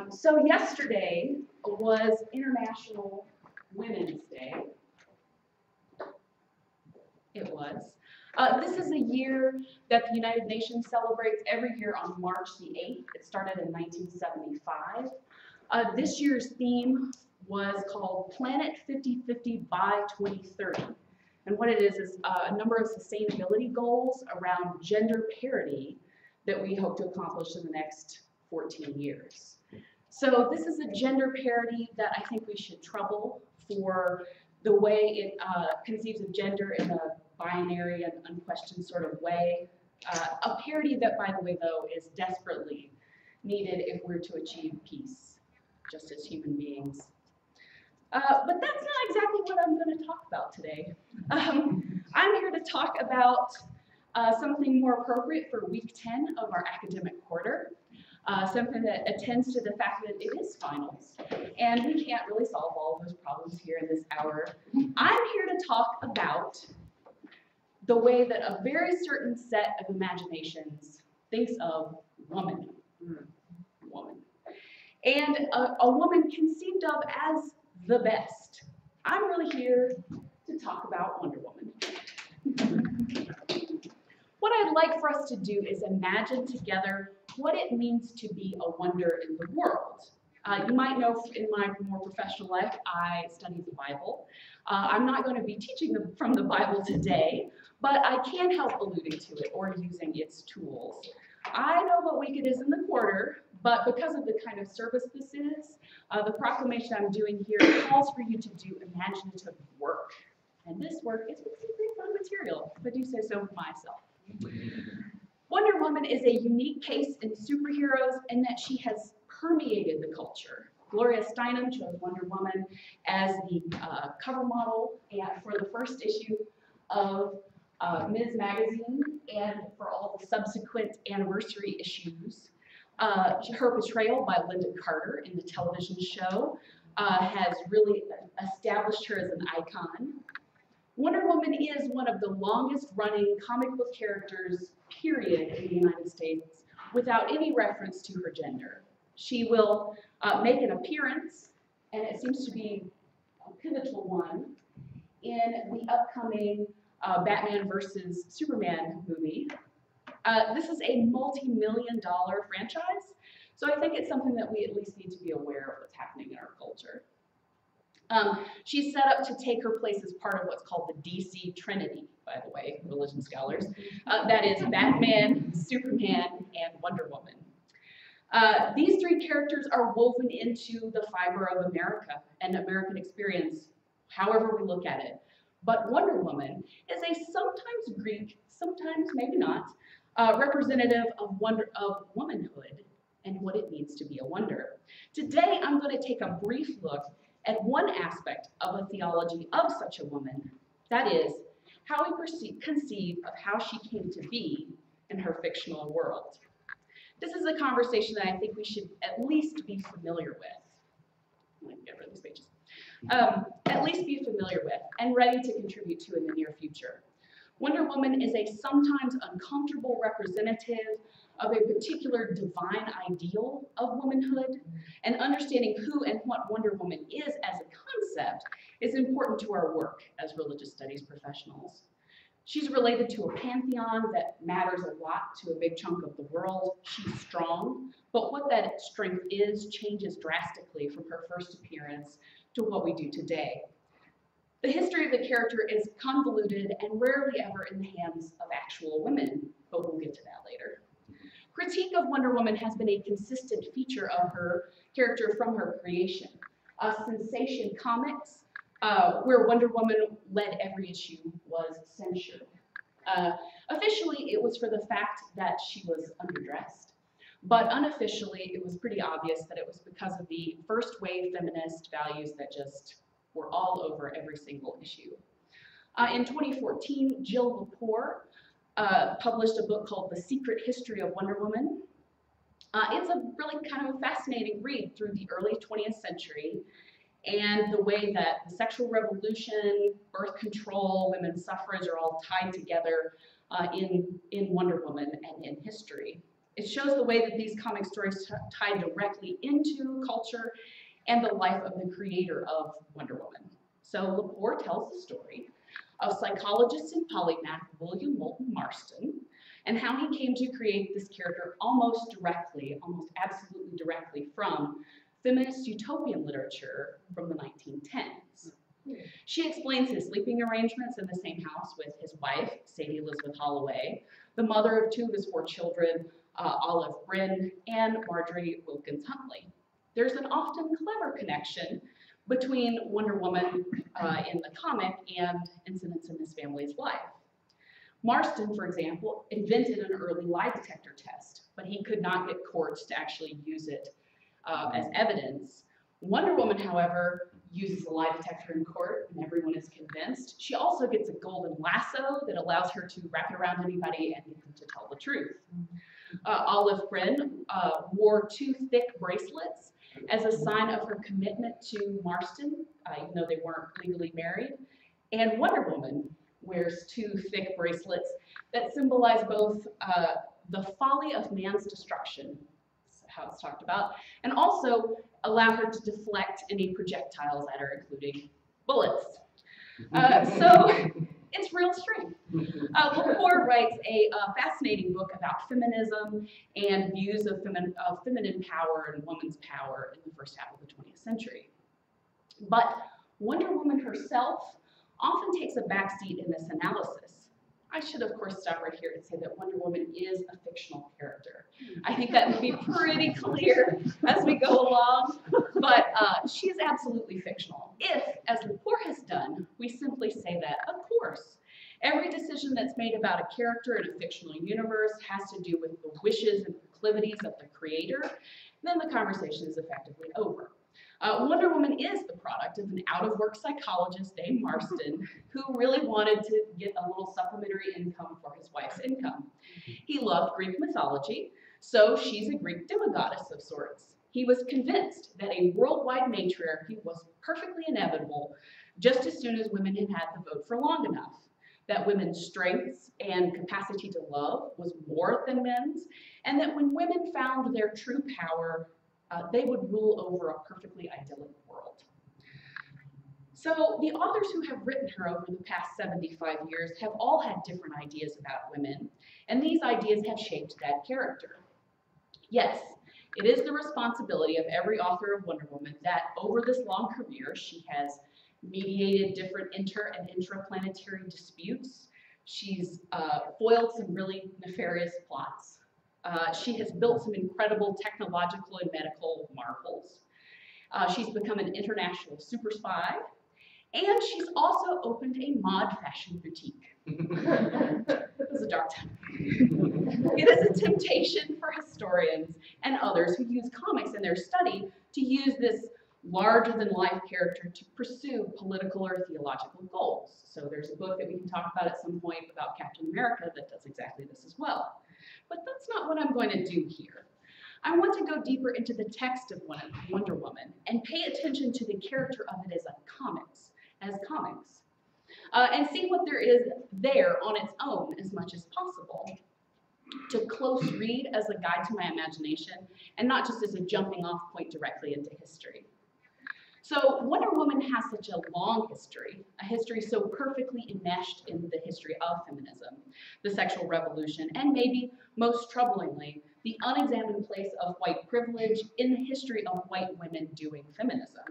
So yesterday was International Women's Day. It was. This is a year that the United Nations celebrates every year on March the 8th. It started in 1975. This year's theme was called Planet 50/50 by 2030. And what it is a number of sustainability goals around gender parity that we hope to accomplish in the next 14 years. So this is a gender parity that I think we should trouble for the way it conceives of gender in a binary and unquestioned sort of way. A parity that, by the way, though, is desperately needed if we're to achieve peace, just as human beings. But that's not exactly what I'm going to talk about today. I'm here to talk about something more appropriate for week 10 of our academic quarter, something that attends to the fact that it is finals, and we can't really solve all of those problems here in this hour. I'm here to talk about the way that a very certain set of imaginations thinks of woman. And a woman conceived of as the best. I'm really here to talk about Wonder Woman. What I'd like for us to do is imagine together what it means to be a wonder in the world. You might know in my more professional life, I study the Bible. I'm not going to be teaching from the Bible today, but I can't help alluding to it or using its tools. I know what week it is in the quarter, but because of the kind of service this is, the proclamation I'm doing here calls for you to do imaginative work. And this work is pretty fun material, if I do say so myself. Wonder Woman is a unique case in superheroes in that she has permeated the culture. Gloria Steinem chose Wonder Woman as the cover model for the first issue of Ms. Magazine and for all the subsequent anniversary issues. Her portrayal by Linda Carter in the television show has really established her as an icon. Wonder Woman is one of the longest running comic book characters, period, in the United States without any reference to her gender. She will make an appearance, and it seems to be a pivotal one, in the upcoming Batman vs. Superman movie. This is a multi-million-dollar franchise, so I think it's something that we at least need to be aware of what's happening in our culture. She's set up to take her place as part of what's called the DC Trinity, by the way, religion scholars. That is Batman, Superman, and Wonder Woman. These three characters are woven into the fiber of America and American experience, however we look at it. But Wonder Woman is a sometimes Greek, sometimes maybe not, representative of womanhood and what it means to be a wonder. Today, I'm going to take a brief look at one aspect of a theology of such a woman, that is, how we conceive of how she came to be in her fictional world. This is a conversation that I think we should at least be familiar with. Let me get rid of these pages. At least be familiar with and ready to contribute to in the near future. Wonder Woman is a sometimes uncomfortable representative of a particular divine ideal of womanhood, and understanding who and what Wonder Woman is as a concept is important to our work as religious studies professionals. She's related to a pantheon that matters a lot to a big chunk of the world. She's strong, but what that strength is changes drastically from her first appearance to what we do today. The history of the character is convoluted and rarely ever in the hands of actual women, but we'll get to that later. Critique of Wonder Woman has been a consistent feature of her character from her creation. Sensation Comics, where Wonder Woman led every issue, was censured. Officially, it was for the fact that she was underdressed, but unofficially, it was pretty obvious that it was because of the first wave feminist values that just were all over every single issue. In 2014, Jill Lepore published a book called The Secret History of Wonder Woman. It's a really kind of a fascinating read through the early 20th century and the way that the sexual revolution, birth control, women's suffrage are all tied together in Wonder Woman and in history. It shows the way that these comic stories tie directly into culture and the life of the creator of Wonder Woman. So Lepore tells the story of psychologist and polymath William Moulton Marston and how he came to create this character almost absolutely directly from feminist utopian literature from the 1910s. She explains his sleeping arrangements in the same house with his wife, Sadie Elizabeth Holloway, the mother of 2 of his 4 children, Olive Bryn and Marjorie Wilkins Huntley. There's an often clever connection between Wonder Woman in the comic and incidents in his family's life. Marston, for example, invented an early lie detector test, but he could not get courts to actually use it as evidence. Wonder Woman, however, uses a lie detector in court and everyone is convinced. She also gets a golden lasso that allows her to wrap it around anybody and get them to tell the truth. Olive Bryn wore 2 thick bracelets as a sign of her commitment to Marston, even though they weren't legally married. And Wonder Woman wears 2 thick bracelets that symbolize both the folly of man's destruction, how it's talked about, and also allow her to deflect any projectiles at her, including bullets. So it's real strength. Lepore writes a fascinating book about feminism and views of feminine power and woman's power in the first half of the 20th century. But Wonder Woman herself often takes a backseat in this analysis. I should, of course, stop right here and say that Wonder Woman is a fictional character. I think that would be pretty clear as we go along, but she is absolutely fictional. If, as Lepore has done, we simply say that, of course, every decision that's made about a character in a fictional universe has to do with the wishes and proclivities of the creator, then the conversation is effectively over. Wonder Woman is the product of an out-of-work psychologist named Marston who really wanted to get a little supplementary income for his wife's income. He loved Greek mythology, so she's a Greek demigoddess of sorts. He was convinced that a worldwide matriarchy was perfectly inevitable just as soon as women had had the vote for long enough, that women's strengths and capacity to love was more than men's, and that when women found their true power, they would rule over a perfectly idyllic world. So the authors who have written her over the past 75 years have all had different ideas about women, and these ideas have shaped that character. Yes, it is the responsibility of every author of Wonder Woman that over this long career, she has mediated different inter- and intraplanetary disputes. She's foiled some really nefarious plots. She has built some incredible technological and medical marvels. She's become an international super spy, and she's also opened a mod fashion boutique. It was a dark time. It is a temptation for historians and others who use comics in their study to use this larger-than-life character to pursue political or theological goals. So there's a book that we can talk about at some point about Captain America that does exactly this as well. But that's not what I'm going to do here. I want to go deeper into the text of Wonder Woman and pay attention to the character of it as comics, and see what there is there on its own as much as possible. To close read as a guide to my imagination and not just as a jumping off point directly into history. So Wonder Woman has such a long history, a history so perfectly enmeshed in the history of feminism, the sexual revolution, and maybe most troublingly, the unexamined place of white privilege in the history of white women doing feminism,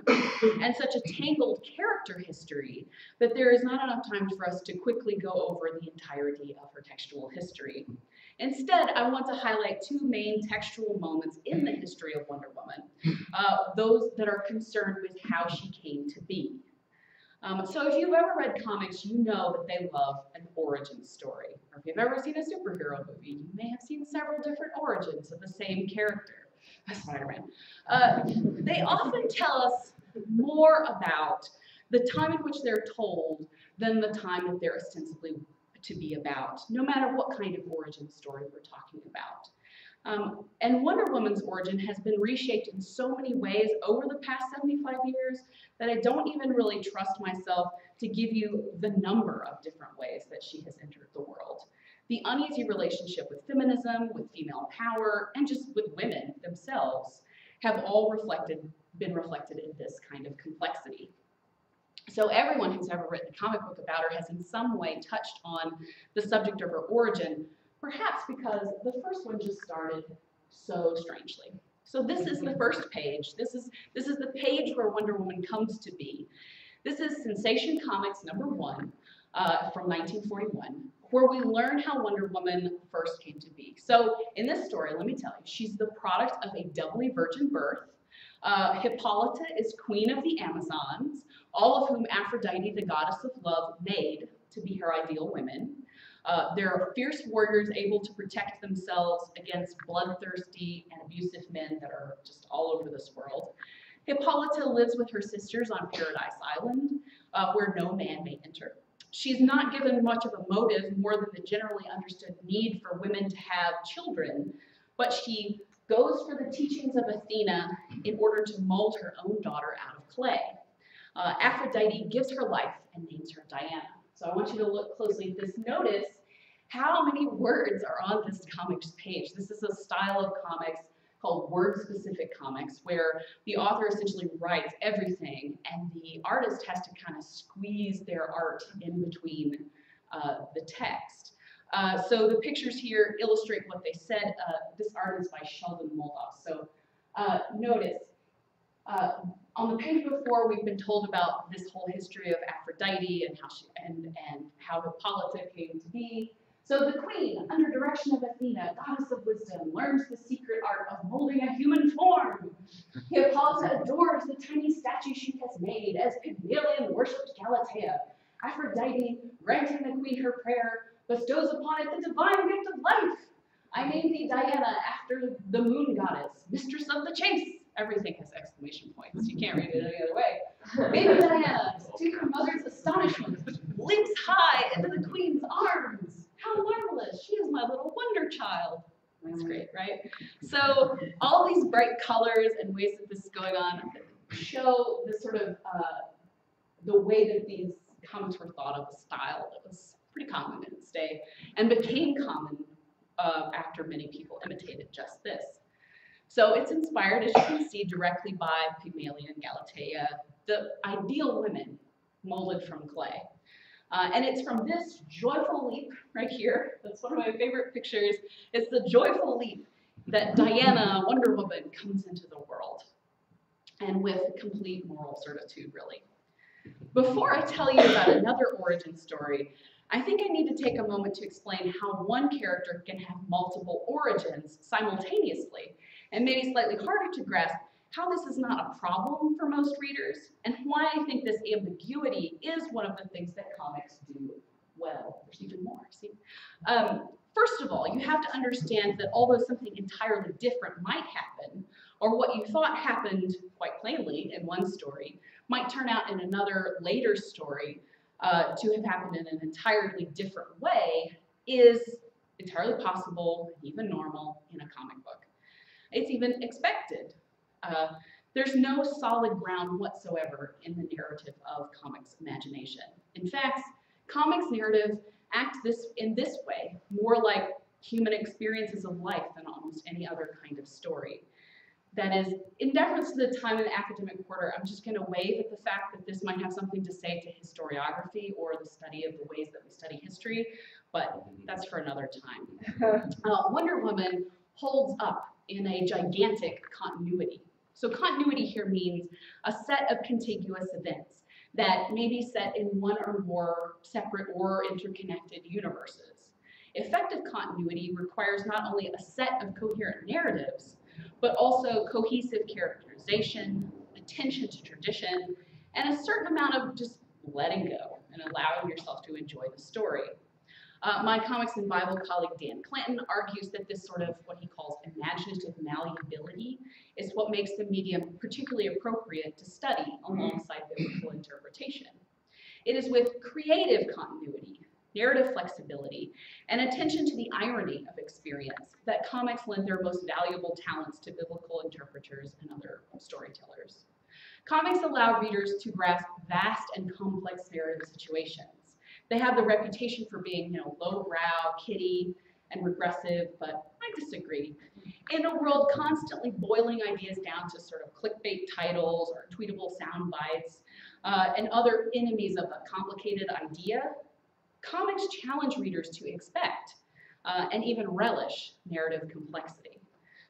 and such a tangled character history that there is not enough time for us to quickly go over the entirety of her textual history. Instead, I want to highlight 2 main textual moments in the history of Wonder Woman, those that are concerned with how she came to be. So if you've ever read comics, you know that they love an origin story. Or if you've ever seen a superhero movie, you may have seen several different origins of the same character, Spider-Man. They often tell us more about the time in which they're told than the time that they're ostensibly to be about, no matter what kind of origin story we're talking about. And Wonder Woman's origin has been reshaped in so many ways over the past 75 years that I don't even really trust myself to give you the number of different ways that she has entered the world. The uneasy relationship with feminism, with female power, and just with women themselves have all been reflected in this kind of complexity. So everyone who's ever written a comic book about her has in some way touched on the subject of her origin, perhaps because the first one just started so strangely. So this is the first page. This is the page where Wonder Woman comes to be. This is Sensation Comics #1 from 1941, where we learn how Wonder Woman first came to be. So in this story, let me tell you, she's the product of a doubly virgin birth. Hippolyta is queen of the Amazons, all of whom Aphrodite, the goddess of love, made to be her ideal women. There are fierce warriors able to protect themselves against bloodthirsty and abusive men that are just all over this world. Hippolyta lives with her sisters on Paradise Island, where no man may enter. She's not given much of a motive more than the generally understood need for women to have children, but she goes for the teachings of Athena in order to mold her own daughter out of clay. Aphrodite gives her life and names her Diana. So I want you to look closely at this. Notice how many words are on this comics page. This is a style of comics called word-specific comics, where the author essentially writes everything and the artist has to kind of squeeze their art in between the text. So the pictures here illustrate what they said. This art is by Sheldon Moldoff. So notice, on the page before, we've been told about this whole history of Aphrodite and how Hippolyta came to be. So the queen, under direction of Athena, goddess of wisdom, learns the secret art of molding a human form. Hippolyta adores the tiny statue she has made as Pygmalion worshipped Galatea. Aphrodite, granting the queen her prayer, bestows upon it the divine gift of life. I named thee Diana after the moon goddess, mistress of the chase. Everything has exclamation points. You can't read it any other way. Baby Diana, to her mother's astonishment, leaps high into the queen's arms. How marvelous! She is my little wonder child. That's great, right? So all these bright colors and ways that this is going on show the sort of the way that these comics were thought of, a style that was pretty common in its day and became common after many people imitated just this. So it's inspired, as you can see, directly by Pygmalion, Galatea, the ideal women molded from clay. And it's from this joyful leap right here, that's one of my favorite pictures, it's the joyful leap that Diana, Wonder Woman, comes into the world, and with complete moral certitude, really. Before I tell you about another origin story, I think I need to take a moment to explain how one character can have multiple origins simultaneously, and maybe slightly harder to grasp how this is not a problem for most readers, and why I think this ambiguity is one of the things that comics do well. There's even more, see? First of all, you have to understand that although something entirely different might happen, or what you thought happened quite plainly in one story, might turn out in another later story to have happened in an entirely different way, is entirely possible, even normal, in a comic book. It's even expected. There's no solid ground whatsoever in the narrative of comics imagination. In fact, comics narrative act in this way, more like human experiences of life than almost any other kind of story. That is, in deference to the time in the academic quarter, I'm just going to wave at the fact that this might have something to say to historiography or the study of the ways that we study history, but that's for another time. Wonder Woman holds up in a gigantic continuity. So continuity here means a set of contiguous events that may be set in one or more separate or interconnected universes. Effective continuity requires not only a set of coherent narratives, but also cohesive characterization, attention to tradition, and a certain amount of just letting go and allowing yourself to enjoy the story. My comics and Bible colleague Dan Clanton argues that this sort of what he calls imaginative malleability is what makes the medium particularly appropriate to study alongside biblical interpretation. It is with creative continuity, narrative flexibility, and attention to the irony of experience that comics lend their most valuable talents to biblical interpreters and other storytellers. Comics allow readers to grasp vast and complex narrative situations. They have the reputation for being, lowbrow, kiddie, and regressive, but I disagree. In a world constantly boiling ideas down to sort of clickbait titles or tweetable sound bites, and other enemies of a complicated idea, comics challenge readers to expect and even relish narrative complexity.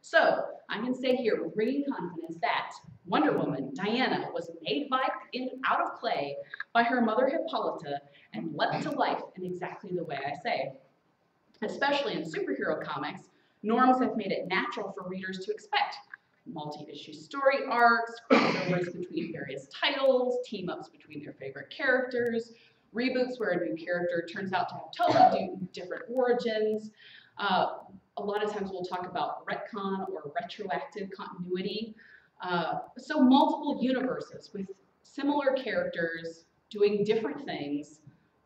So I can say here with ringing confidence that Wonder Woman, Diana, was made out of clay by her mother Hippolyta and leapt to life in exactly the way I say. Especially in superhero comics, norms have made it natural for readers to expect multi-issue story arcs, crossovers between various titles, team-ups between their favorite characters, reboots where a new character turns out to have totally different origins. A lot of times we'll talk about retcon or retroactive continuity. So multiple universes with similar characters doing different things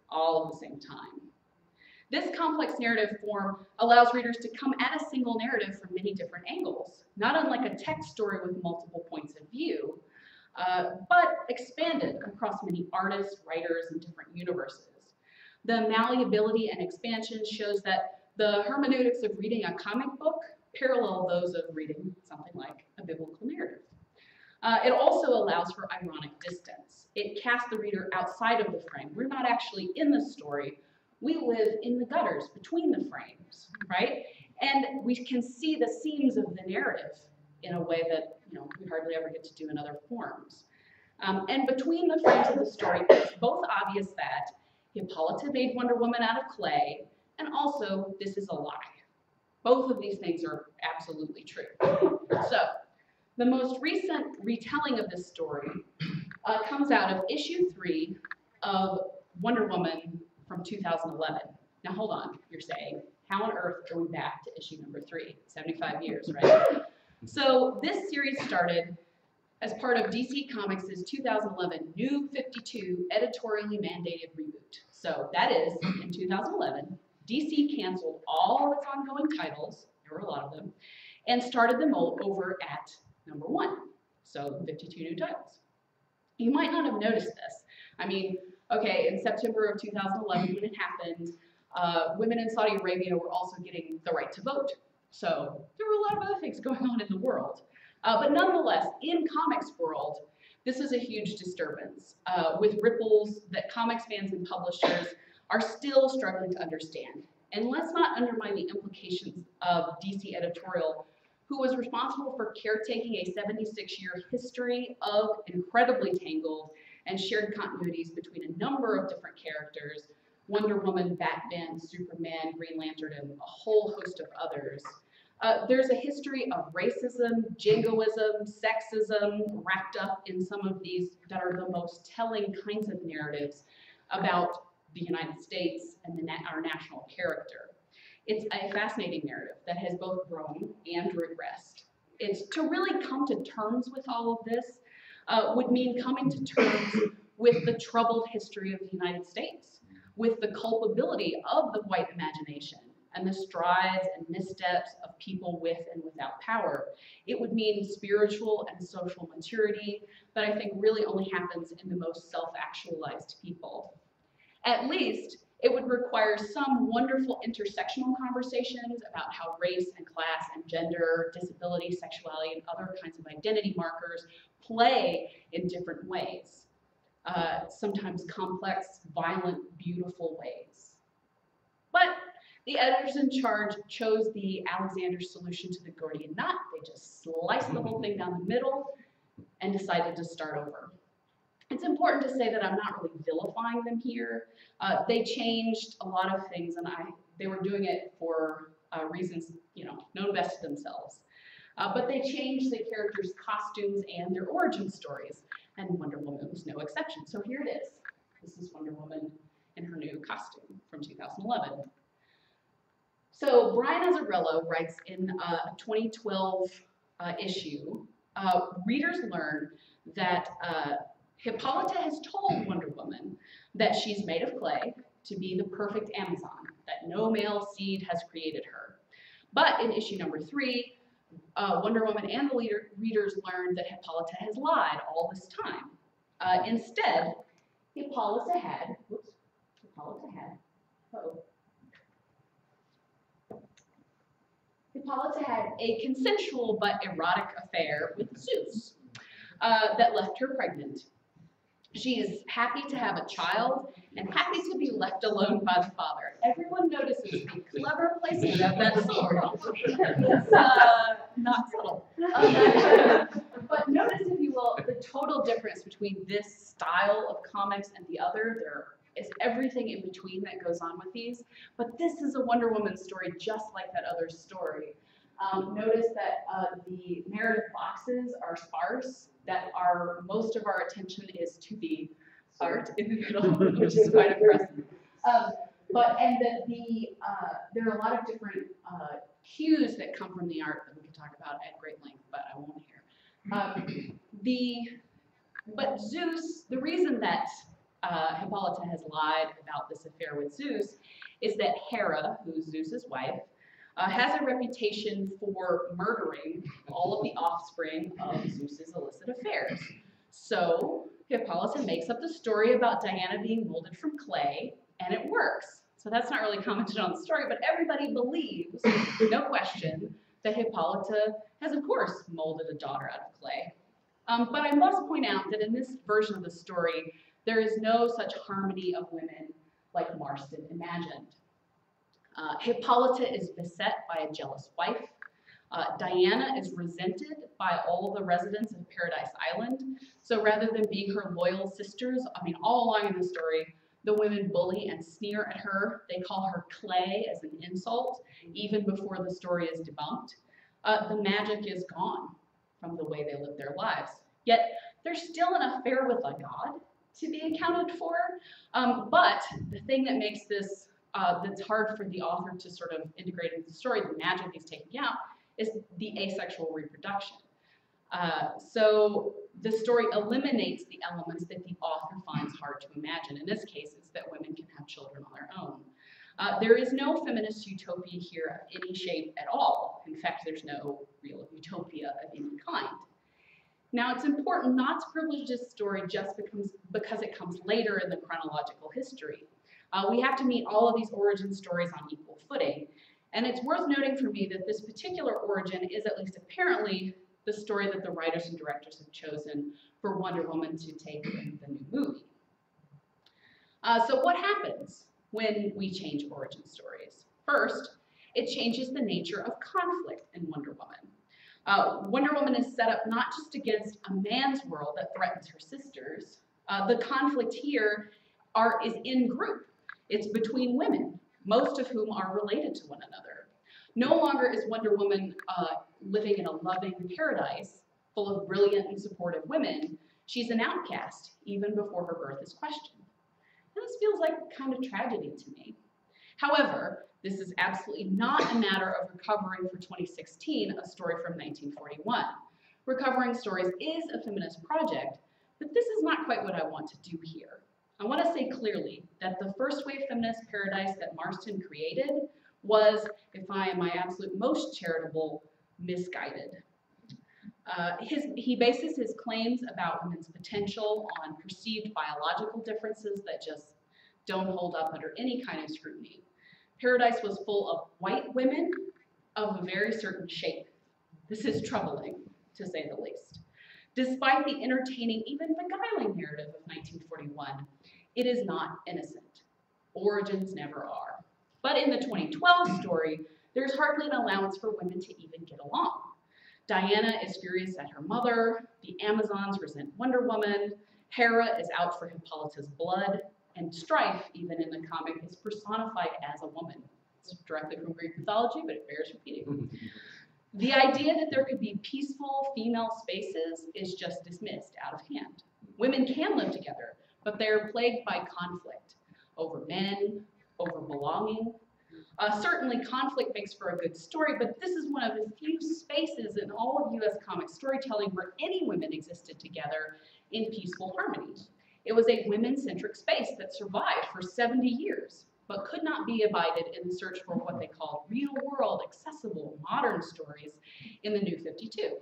all at the same time. This complex narrative form allows readers to come at a single narrative from many different angles, not unlike a text story with multiple points of view, but expanded across many artists, writers, and different universes. The malleability and expansion shows that the hermeneutics of reading a comic book parallel those of reading something like a biblical narrative. It also allows for ironic distance. It casts the reader outside of the frame. We're not actually in the story. We live in the gutters between the frames, right? And we can see the seams of the narrative in a way that we hardly ever get to do in other forms. And between the frames of the story, it's both obvious that Hippolyta made Wonder Woman out of clay, and also this is a lie. Both of these things are absolutely true. So, the most recent retelling of this story comes out of issue 3 of Wonder Woman from 2011. Now hold on, you're saying, how on earth are we back to issue number 3? 75 years, right? So this series started as part of DC Comics' 2011 New 52 editorially mandated reboot. So that is, in 2011, DC canceled all of its ongoing titles, there were a lot of them, and started them over at number 1. So 52 new titles. You might not have noticed this. I mean, okay, in September of 2011, when it happened, women in Saudi Arabia were also getting the right to vote. So there were a lot of other things going on in the world. But nonetheless, in comics world, this is a huge disturbance with ripples that comics fans and publishers are still struggling to understand. And let's not undermine the implications of DC editorial, who was responsible for caretaking a 76-year history of incredibly tangled and shared continuities between a number of different characters, Wonder Woman, Batman, Superman, Green Lantern, and a whole host of others. There's a history of racism, jingoism, sexism wrapped up in some of these that are the most telling kinds of narratives about the United States and our national character. It's a fascinating narrative that has both grown and regressed. It's to really come to terms with all of this would mean coming to terms with the troubled history of the United States, with the culpability of the white imagination and the strides and missteps of people with and without power. It would mean spiritual and social maturity that I think really only happens in the most self-actualized people. At least, it would require some wonderful intersectional conversations about how race and class and gender, disability, sexuality, and other kinds of identity markers play in different ways. Sometimes complex, violent, beautiful ways. But the editors in charge chose the Alexander solution to the Gordian knot. They just sliced the whole thing down the middle and decided to start over. It's important to say that I'm not really vilifying them here. They changed a lot of things, and they were doing it for reasons, known best to themselves. But they changed the characters' costumes and their origin stories, and Wonder Woman was no exception. So here it is. This is Wonder Woman in her new costume from 2011. So Brian Azzarello writes in a 2012 issue, readers learn that Hippolyta has told Wonder Woman that she's made of clay to be the perfect Amazon, that no male seed has created her. But in issue number 3, Wonder Woman and the readers learned that Hippolyta has lied all this time. Instead, Hippolyta had Hippolyta had a consensual but erotic affair with Zeus that left her pregnant. She is happy to have a child and happy to be left alone by the father. Everyone notices the clever placement of that sword. It's not subtle. But notice, if you will, the total difference between this style of comics and the other. There is everything in between that goes on with these. But this is a Wonder Woman story just like that other story. Notice that the narrative boxes are sparse, that most of our attention is to the art in the middle, which is quite impressive. And that there are a lot of different cues that come from the art that we could talk about at great length, but I won't here. But Zeus, the reason that Hippolyta has lied about this affair with Zeus is that Hera, who's Zeus's wife, has a reputation for murdering all of the offspring of Zeus's illicit affairs. So Hippolyta makes up the story about Diana being molded from clay, and it works. So that's not really commented on the story, but everybody believes, no question, that Hippolyta has, of course, molded a daughter out of clay. But I must point out that in this version of the story, there is no such harmony of women like Marston imagined. Hippolyta is beset by a jealous wife. Diana is resented by all the residents of Paradise Island. So rather than being her loyal sisters, all along in the story, the women bully and sneer at her. They call her clay as an insult, even before the story is debunked. The magic is gone from the way they live their lives. Yet there's still an affair with a god to be accounted for. But the thing that makes this that's hard for the author to sort of integrate into the story, the magic he's taking out, is the asexual reproduction. So the story eliminates the elements that the author finds hard to imagine. In this case, it's that women can have children on their own. There is no feminist utopia here of any shape at all. In fact, there's no real utopia of any kind. Now, it's important not to privilege this story just because it comes later in the chronological history. We have to meet all of these origin stories on equal footing. And it's worth noting for me that this particular origin is, at least apparently, the story that the writers and directors have chosen for Wonder Woman to take in the new movie. So what happens when we change origin stories? First, it changes the nature of conflict in Wonder Woman. Wonder Woman is set up not just against a man's world that threatens her sisters. The conflict here is in group. It's between women, most of whom are related to one another. No longer is Wonder Woman living in a loving paradise full of brilliant and supportive women. She's an outcast, even before her birth is questioned. And this feels like kind of tragedy to me. However, this is absolutely not a matter of recovering for 2016 a story from 1941. Recovering stories is a feminist project, but this is not quite what I want to do here. I want to say clearly that the first wave feminist paradise that Marston created was, if I am my absolute most charitable, misguided. He bases his claims about women's potential on perceived biological differences that just don't hold up under any kind of scrutiny. Paradise was full of white women of a very certain shape. This is troubling, to say the least. Despite the entertaining, even beguiling narrative of 1941, it is not innocent. Origins never are. But in the 2012 story, there's hardly an allowance for women to even get along. Diana is furious at her mother, the Amazons resent Wonder Woman, Hera is out for Hippolyta's blood, and strife, even in the comic, is personified as a woman. It's directly from Greek mythology, but it bears repeating. The idea that there could be peaceful female spaces is just dismissed out of hand. Women can live together, but they are plagued by conflict over men, over belonging. Certainly conflict makes for a good story, but this is one of the few spaces in all of US comic storytelling where any women existed together in peaceful harmony. It was a women-centric space that survived for 70 years, but could not be abided in the search for what they call real-world, accessible, modern stories in the New 52.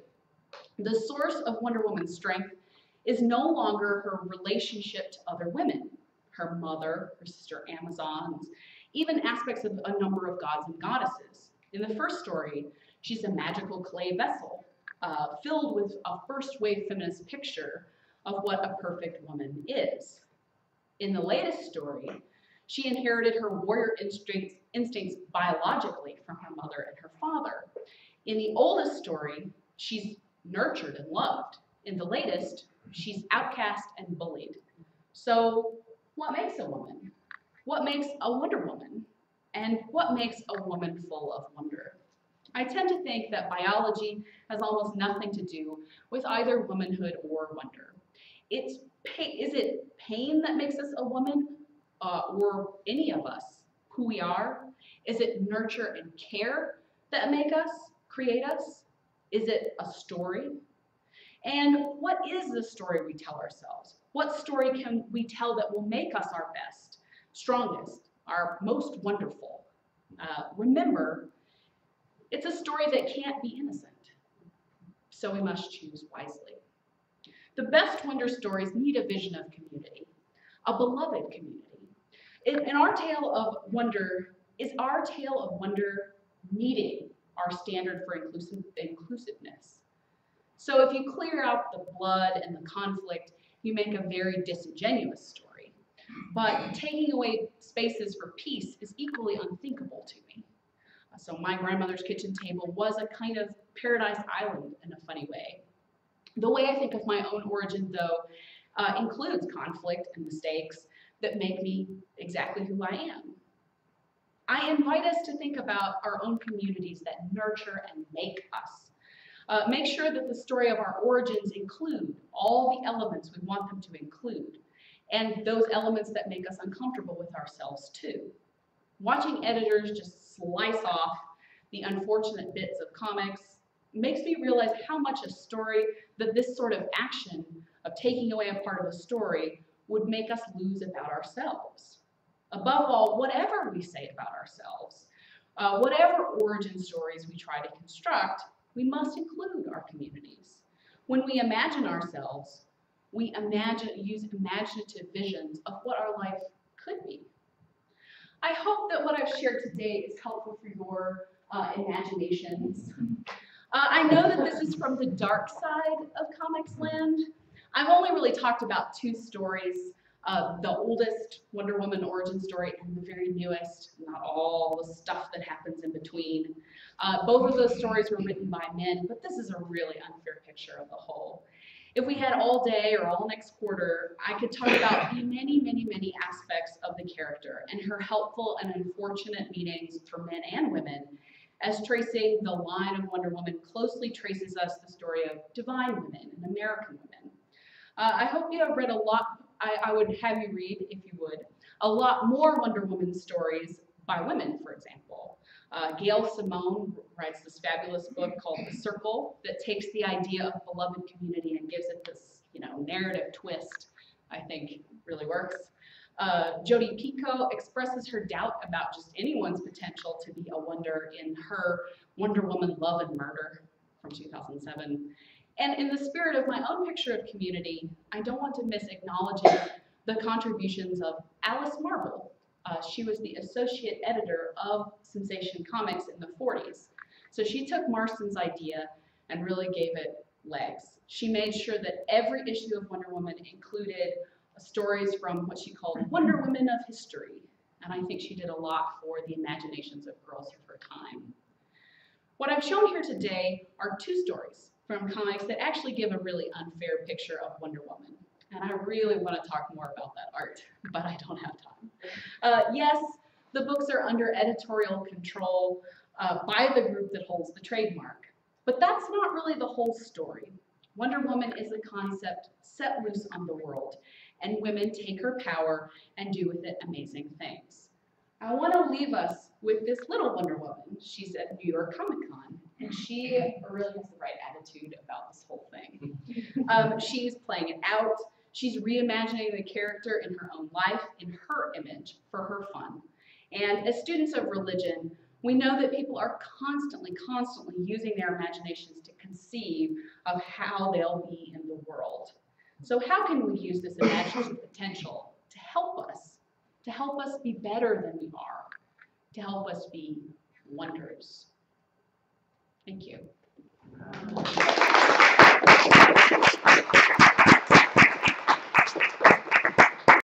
The source of Wonder Woman's strength is no longer her relationship to other women. her mother, her sister Amazons, even aspects of a number of gods and goddesses. In the first story, she's a magical clay vessel filled with a first-wave feminist picture of what a perfect woman is. In the latest story, she inherited her warrior instincts biologically from her mother and her father. In the oldest story, she's nurtured and loved. In the latest, she's outcast and bullied. So what makes a woman? What makes a Wonder Woman? And what makes a woman full of wonder? I tend to think that biology has almost nothing to do with either womanhood or wonder. Is it pain that makes us a woman, or any of us who we are? Is it nurture and care that make us, create us? Is it a story? And what is the story we tell ourselves? What story can we tell that will make us our best, strongest, our most wonderful? Remember, it's a story that can't be innocent, so we must choose wisely. The best wonder stories need a vision of community, a beloved community. In our tale of wonder, is our tale of wonder meeting our standard for inclusiveness? So if you clear out the blood and the conflict, you make a very disingenuous story. But taking away spaces for peace is equally unthinkable to me. So my grandmother's kitchen table was a kind of paradise island in a funny way. The way I think of my own origin, though, includes conflict and mistakes that make me exactly who I am. I invite us to think about our own communities that nurture and make us. Make sure that the story of our origins include all the elements we want them to include, and those elements that make us uncomfortable with ourselves too. Watching editors just slice off the unfortunate bits of comics makes me realize how much a story that this sort of action of taking away a part of a story would make us lose about ourselves. Above all, whatever we say about ourselves, whatever origin stories we try to construct, we must include our communities. When we imagine ourselves, we use imaginative visions of what our life could be. I hope that what I've shared today is helpful for your imaginations. I know that this is from the dark side of Comics Land. I've only really talked about two stories, the oldest Wonder Woman origin story and the very newest, not all the stuff that happens in between. Both of those stories were written by men, but this is a really unfair picture of the whole. If we had all day or all next quarter, I could talk about the many, many, many aspects of the character and her helpful and unfortunate meanings for men and women, as tracing the line of Wonder Woman closely traces us the story of divine women and American women. I hope you have read a lot. I would have you read, if you would, a lot more Wonder Woman stories by women, for example. Gail Simone writes this fabulous book called The Circle that takes the idea of beloved community and gives it this, narrative twist. I think really works. Jodi Picoult expresses her doubt about just anyone's potential to be a wonder in her Wonder Woman Love and Murder from 2007. And in the spirit of my own picture of community, I don't want to miss acknowledging the contributions of Alice Marble. She was the associate editor of Sensation Comics in the 40s. So she took Marston's idea and really gave it legs. She made sure that every issue of Wonder Woman included stories from what she called Wonder Women of history. And I think she did a lot for the imaginations of girls of her time. What I've shown here today are two stories from comics that actually give a really unfair picture of Wonder Woman. And I really want to talk more about that art, but I don't have time. Yes, the books are under editorial control by the group that holds the trademark, but that's not really the whole story. Wonder Woman is a concept set loose on the world, and women take her power and do with it amazing things. I want to leave us with this little Wonder Woman. She's at New York Comic Con, and she really has the right attitude about this whole thing. She's playing it out. She's reimagining the character in her own life, in her image, for her fun. And as students of religion, we know that people are constantly using their imaginations to conceive of how they'll be in the world. So how can we use this imaginative potential to help us be better than we are, to help us be wonders. Thank you.